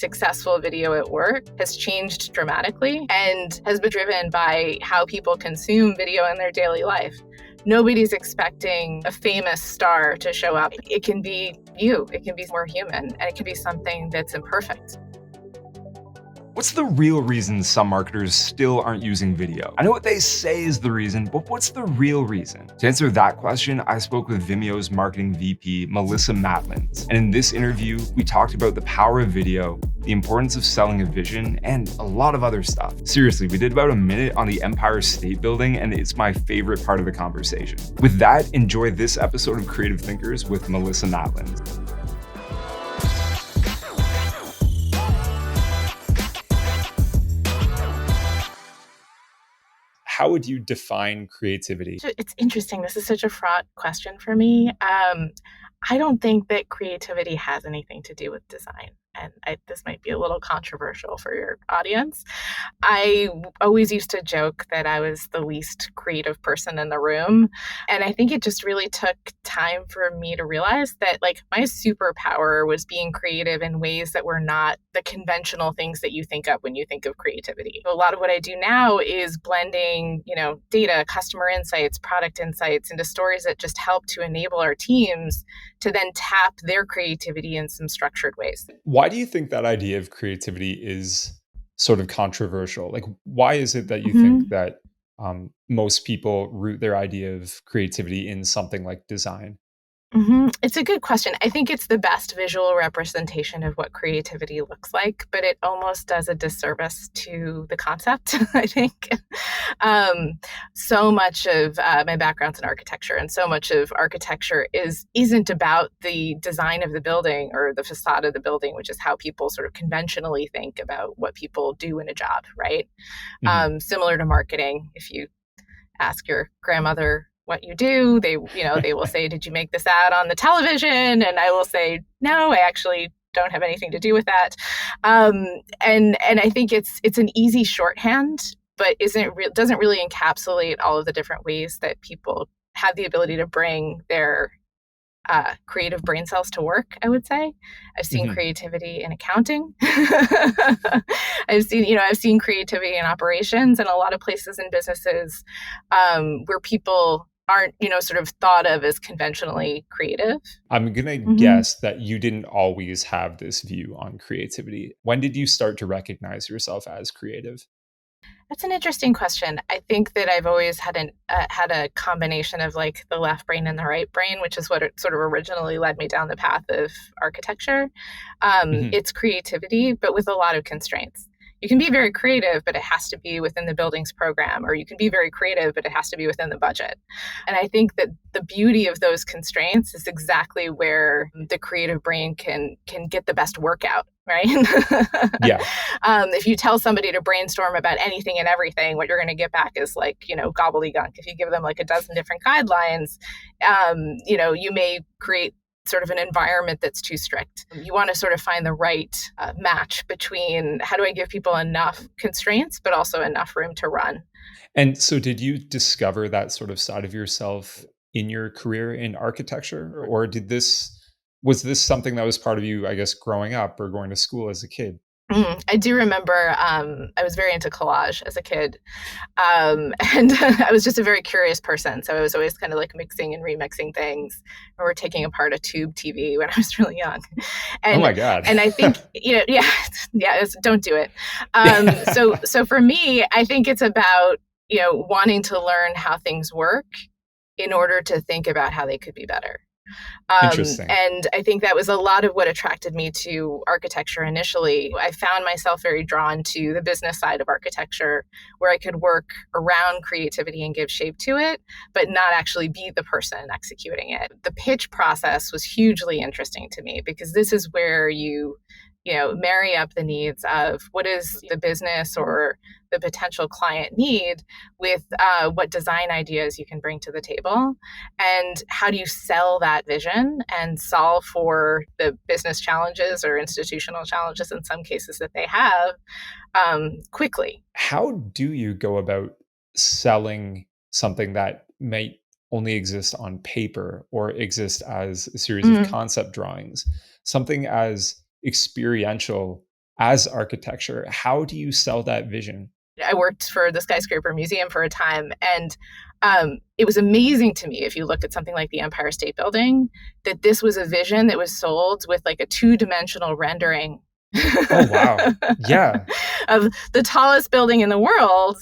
successful video at work has changed dramatically and has been driven by how people consume video in their daily life. Nobody's expecting a famous star to show up. It can be you, it can be more human, and it can be something that's imperfect. What's the real reason some marketers still aren't using video? I know what they say is the reason, but what's the real reason? To answer that question, I spoke with Vimeo's marketing VP, Melissa Matlins. And in this interview, we talked about the power of video, the importance of selling a vision, and a lot of other stuff. Seriously, we did about a minute on the Empire State Building, and it's my favorite part of the conversation. With that, enjoy this episode of Creative Thinkers with Melissa Matlins. How would you define creativity? It's interesting. This is such a fraught question for me. I don't think that creativity has anything to do with design. And this might be a little controversial for your audience. I always used to joke that I was the least creative person in the room. And I think it just really took time for me to realize that my superpower was being creative in ways that were not the conventional things that you think of when you think of creativity. A lot of what I do now is blending, data, customer insights, product insights into stories that just help to enable our teams to then tap their creativity in some structured ways. Why do you think that idea of creativity is sort of controversial? Why is it that you think that most people root their idea of creativity in something like design? It's a good question. I think it's the best visual representation of what creativity looks like, but it almost does a disservice to the concept, I think. So much of my background's in architecture, and so much of architecture isn't about the design of the building or the facade of the building, which is how people sort of conventionally think about what people do in a job, right? Similar to marketing, if you ask your grandmother what you do, they will say, "Did you make this ad on the television?" And I will say, "No, I actually don't have anything to do with that." And I think it's an easy shorthand, but doesn't really encapsulate all of the different ways that people have the ability to bring their creative brain cells to work, I would say. I've seen creativity in accounting. I've seen creativity in operations and a lot of places in businesses where people aren't, sort of thought of as conventionally creative. I'm going to guess that you didn't always have this view on creativity. When did you start to recognize yourself as creative? That's an interesting question. I think that I've always had a combination of the left brain and the right brain, which is what it sort of originally led me down the path of architecture. It's creativity, but with a lot of constraints. You can be very creative, but it has to be within the building's program, or you can be very creative, but it has to be within the budget. And I think that the beauty of those constraints is exactly where the creative brain can get the best workout, right? Yeah. If you tell somebody to brainstorm about anything and everything, what you're going to get back is gobbledygook. If you give them a dozen different guidelines, you may create sort of an environment that's too strict. You want to sort of find the right match between how do I give people enough constraints, but also enough room to run. And so did you discover that sort of side of yourself in your career in architecture? Or was this something that was part of you, I guess, growing up or going to school as a kid? I do remember I was very into collage as a kid. And I was just a very curious person. So I was always kind of mixing and remixing things. I remember taking apart a tube TV when I was really young. And, Oh my God. And I think, don't do it. So for me, I think it's about, wanting to learn how things work in order to think about how they could be better. Interesting. And I think that was a lot of what attracted me to architecture initially. I found myself very drawn to the business side of architecture, where I could work around creativity and give shape to it, but not actually be the person executing it. The pitch process was hugely interesting to me because this is where you marry up the needs of what is the business or the potential client need with what design ideas you can bring to the table, and how do you sell that vision and solve for the business challenges or institutional challenges in some cases that they have quickly. How do you go about selling something that might only exist on paper or exist as a series of concept drawings, something as experiential as architecture. How do you sell that vision? I worked for the Skyscraper Museum for a time, and it was amazing to me, if you look at something like the Empire State Building, that this was a vision that was sold with like a two-dimensional rendering Oh, wow. Yeah. of the tallest building in the world.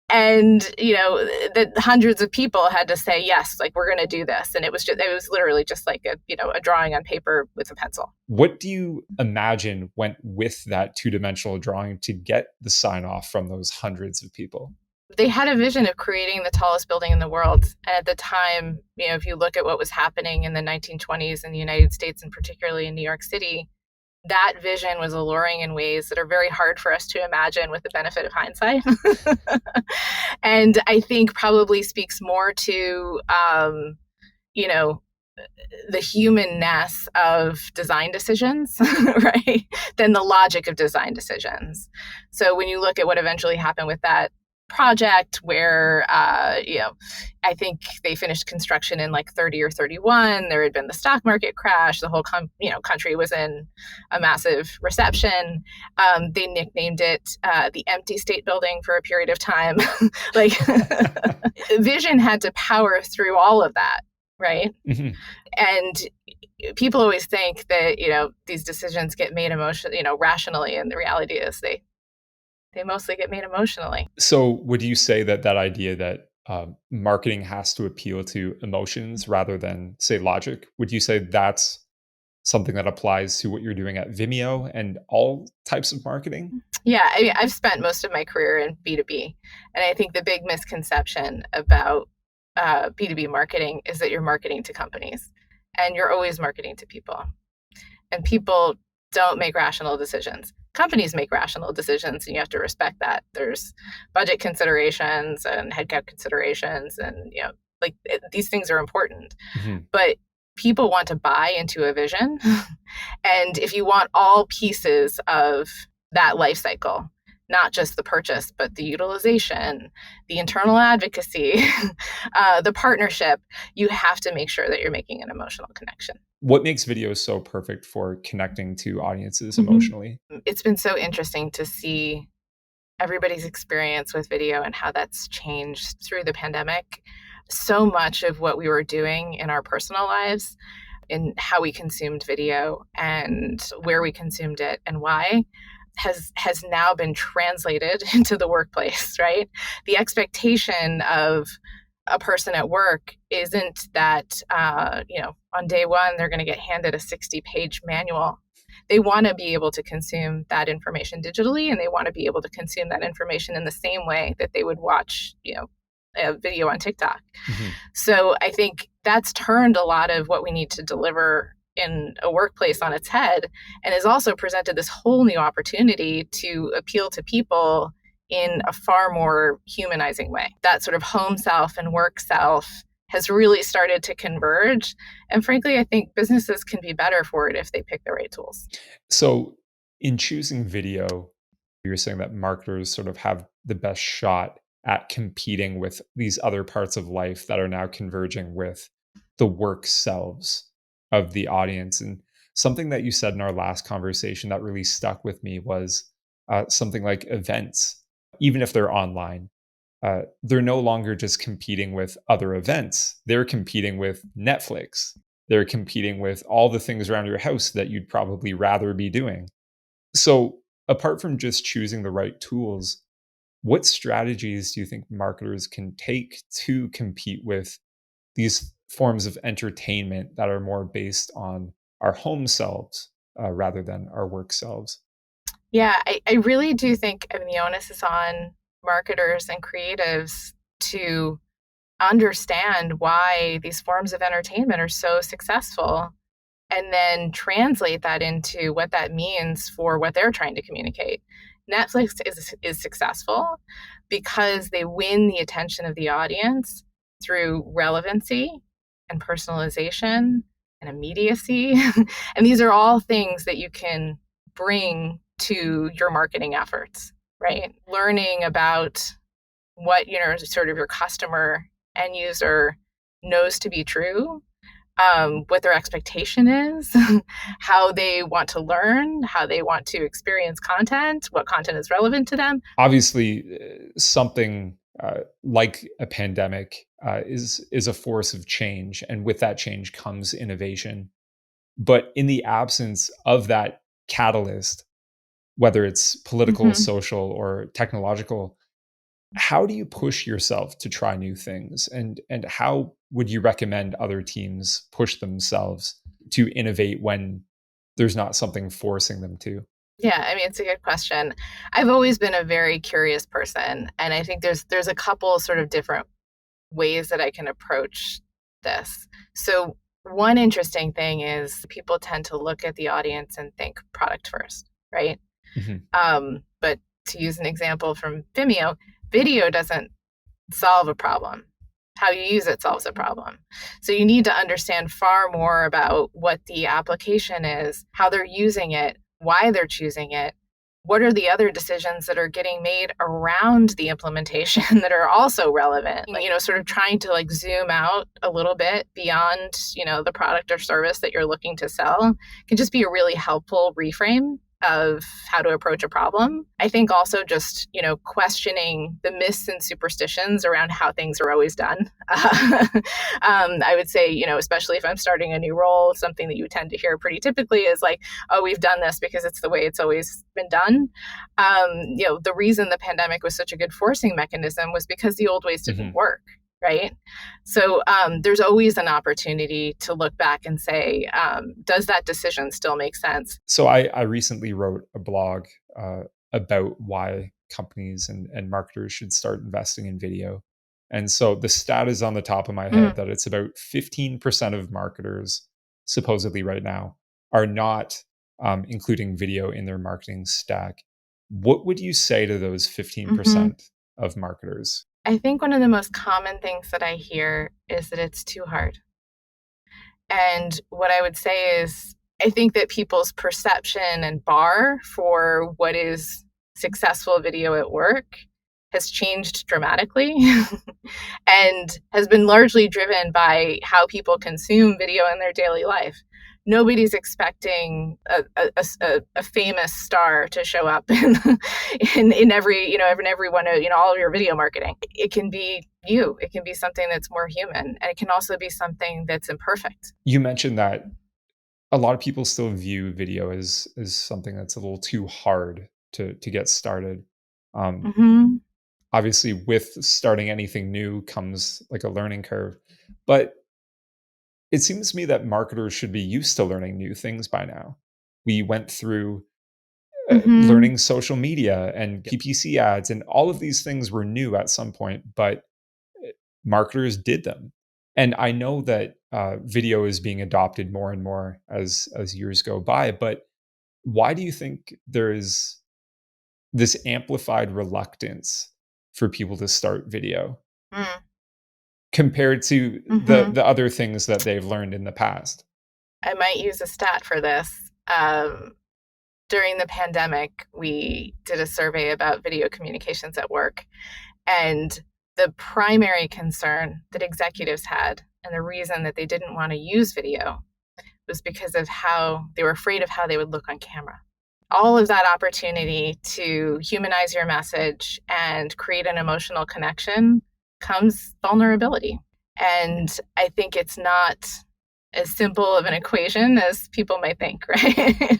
And that hundreds of people had to say yes, like, we're going to do this, and it was literally just like a drawing on paper with a pencil. What do you imagine went with that two-dimensional drawing to get the sign off from those hundreds of people? They had a vision of creating the tallest building in the world, and at the time, if you look at what was happening in the 1920s in the United States, and particularly in New York City, that vision was alluring in ways that are very hard for us to imagine with the benefit of hindsight. And I think probably speaks more to, you know, the humanness of design decisions, right, than the logic of design decisions. So when you look at what eventually happened with that project, where I think they finished construction in like 30 or 31. There had been the stock market crash. The whole country was in a massive recession. They nicknamed it the Empty State Building for a period of time. Like, vision had to power through all of that, right? Mhm. And people always think that these decisions get made rationally, and the reality is they mostly get made emotionally. So, would you say that that idea that marketing has to appeal to emotions rather than, say, logic? Would you say that's something that applies to what you're doing at Vimeo and all types of marketing? Yeah, I mean, I've spent most of my career in B2B, and I think the big misconception about B2B marketing is that you're marketing to companies, and you're always marketing to people. And people don't make rational decisions. Companies make rational decisions, and you have to respect that. There's budget considerations and headcount considerations, and these things are important. Mhm. But people want to buy into a vision, and if you want all pieces of that life cycle, not just the purchase, but the utilization, the internal advocacy, the partnership, you have to make sure that you're making an emotional connection. What makes videos so perfect for connecting to audiences Mhm. emotionally? It's been so interesting to see everybody's experience with video and how that's changed through the pandemic. So much of what we were doing in our personal lives, in how we consumed video and where we consumed it and why, has now been translated into the workplace, right? The expectation of a person at work isn't that on day one they're going to get handed a 60-page manual. They want to be able to consume that information digitally, and they want to be able to consume that information in the same way that they would watch a video on TikTok. Mhm. So I think that's turned a lot of what we need to deliver in a workplace on its head, and has also presented this whole new opportunity to appeal to people in a far more humanizing way. That sort of home self and work self has really started to converge. And frankly, I think businesses can be better for it if they pick the right tools. So, in choosing video, you're saying that marketers sort of have the best shot at competing with these other parts of life that are now converging with the work selves of the audience. And something that you said in our last conversation that really stuck with me was something like events, even if they're online. They're no longer just competing with other events. They're competing with Netflix. They're competing with all the things around your house that you'd probably rather be doing. So, apart from just choosing the right tools, what strategies do you think marketers can take to compete with these forms of entertainment that are more based on our home selves rather than our work selves? Yeah, I really do think, I mean, the onus is on marketers and creatives to understand why these forms of entertainment are so successful, and then translate that into what that means for what they're trying to communicate. Netflix is successful because they win the attention of the audience through relevancy and personalization and immediacy. And these are all things that you can bring to your marketing efforts, right? Learning about what sort of your customer end user knows to be true, what their expectation is, how they want to learn, how they want to experience content, what content is relevant to them. Obviously, something like a pandemic is a force of change, and with that change comes innovation. But in the absence of that catalyst, whether it's political, Hmm. social, or technological, how do you push yourself to try new things? And how would you recommend other teams push themselves to innovate when there's not something forcing them to? Yeah, I mean, it's a good question. I've always been a very curious person, and I think there's a couple sort of different ways that I can approach this. So one interesting thing is people tend to look at the audience and think product first, right? Mhm. But to use an example from Vimeo, video doesn't solve a problem. How you use it solves a problem. So you need to understand far more about what the application is, how they're using it, why they're choosing it. What are the other decisions that are getting made around the implementation that are also relevant? Sort of trying to like zoom out a little bit beyond, the product or service that you're looking to sell can just be a really helpful reframe of how to approach a problem. I think also just, questioning the myths and superstitions around how things are always done. I would say, especially if I'm starting a new role, something that you tend to hear pretty typically is like, oh, we've done this because it's the way it's always been done. The reason the pandemic was such a good forcing mechanism was because the old ways didn't Mhm. work. Right. So there's always an opportunity to look back and say, does that decision still make sense? So I recently wrote a blog about why companies and marketers should start investing in video. And so the stat is on the top of my head Mm, that it's about 15% of marketers, supposedly right now, are not including video in their marketing stack. What would you say to those mhm. 15% of marketers? I think one of the most common things that I hear is that it's too hard. And what I would say is, I think that people's perception and bar for what is successful video at work has changed dramatically and has been largely driven by how people consume video in their daily life. Nobody's expecting a famous star to show up in every in every one of all of your video marketing. It can be you. It can be something that's more human, and it can also be something that's imperfect. You mentioned that a lot of people still view video as something that's a little too hard to get started. Um, Hmm. Obviously, with starting anything new comes like a learning curve, but it seems to me that marketers should be used to learning new things by now. We went through Hmm. learning social media and PPC ads, and all of these things were new at some point, but marketers did them. And I know that video is being adopted more and more as years go by, but why do you think there is this amplified reluctance for people to start video compared to Hmm. the other things that they've learned in the past? I might use a stat for this. During the pandemic, we did a survey about video communications at work, and the primary concern that executives had, and the reason that they didn't want to use video, was because of how they were afraid of how they would look on camera. All of that opportunity to humanize your message and create an emotional connection comes vulnerability. And I think it's not as simple of an equation as people might think, right?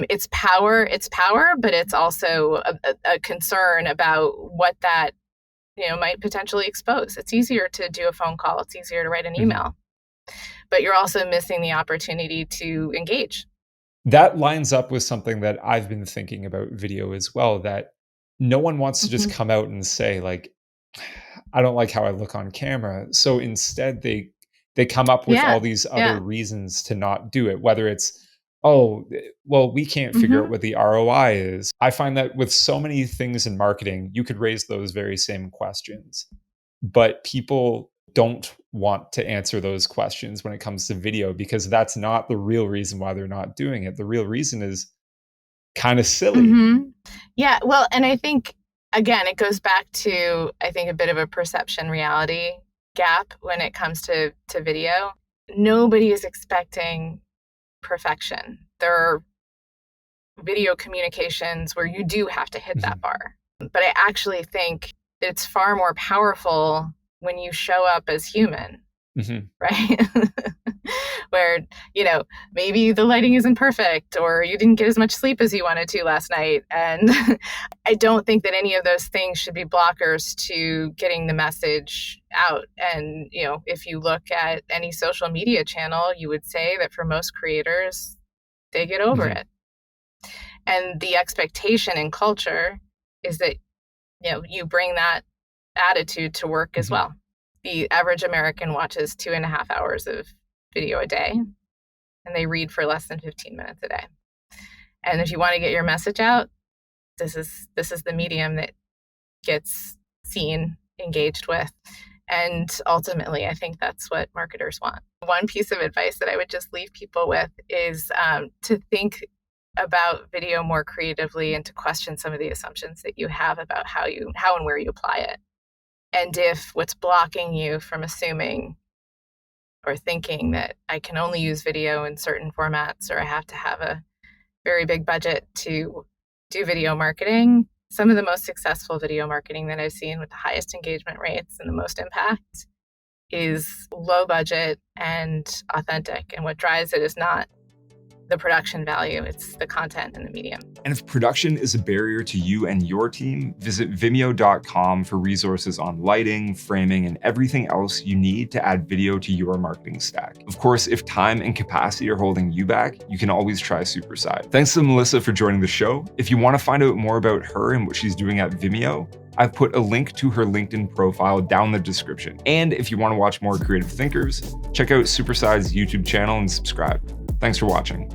It's power, but it's also a concern about what that might potentially expose. It's easier to do a phone call. It's easier to write an Mhm. email, but you're also missing the opportunity to engage. That lines up with something that I've been thinking about video as well, that no one wants to just Hmm. come out and say like, I don't like how I look on camera. So instead they come up with Yeah, all these other yeah. reasons to not do it, whether it's, oh, well, we can't figure out Hmm. what the ROI is. I find that with so many things in marketing, you could raise those very same questions, but people don't want to answer those questions when it comes to video because that's not the real reason why they're not doing it. The real reason is kind of silly. Hmm. Yeah. Well, and I think again, it goes back to I think a bit of a perception reality gap when it comes to video. nobody is expecting perfection. There are video communications where you do have to hit that bar. But I actually think it's far more powerful when you show up as human, right? Where, maybe the lighting isn't perfect, or you didn't get as much sleep as you wanted to last night. And I don't think that any of those things should be blockers to getting the message out. And, if you look at any social media channel, you would say that for most creators, they get over it. And the expectation in culture is that, you bring that attitude to work as well. The average American watches 2.5 hours of video a day, and they read for less than 15 minutes a day. And if you want to get your message out, this is the medium that gets seen, engaged with. And ultimately, I think that's what marketers want. One piece of advice that I would just leave people with is to think about video more creatively and to question some of the assumptions that you have about how and where you apply it. And if what's blocking you from assuming or thinking that I can only use video in certain formats, or I have to have a very big budget to do video marketing, some of the most successful video marketing that I've seen with the highest engagement rates and the most impact is low budget and authentic. And what drives it is not the production value, it's the content and the medium. And if production is a barrier to you and your team, visit Vimeo.com for resources on lighting, framing, and everything else you need to add video to your marketing stack. Of course, if time and capacity are holding you back, you can always try Superside. Thanks to Melissa for joining the show. If you want to find out more about her and what she's doing at Vimeo, I've put a link to her LinkedIn profile down in the description. And if you want to watch more creative thinkers, check out Superside's YouTube channel and subscribe. Thanks for watching.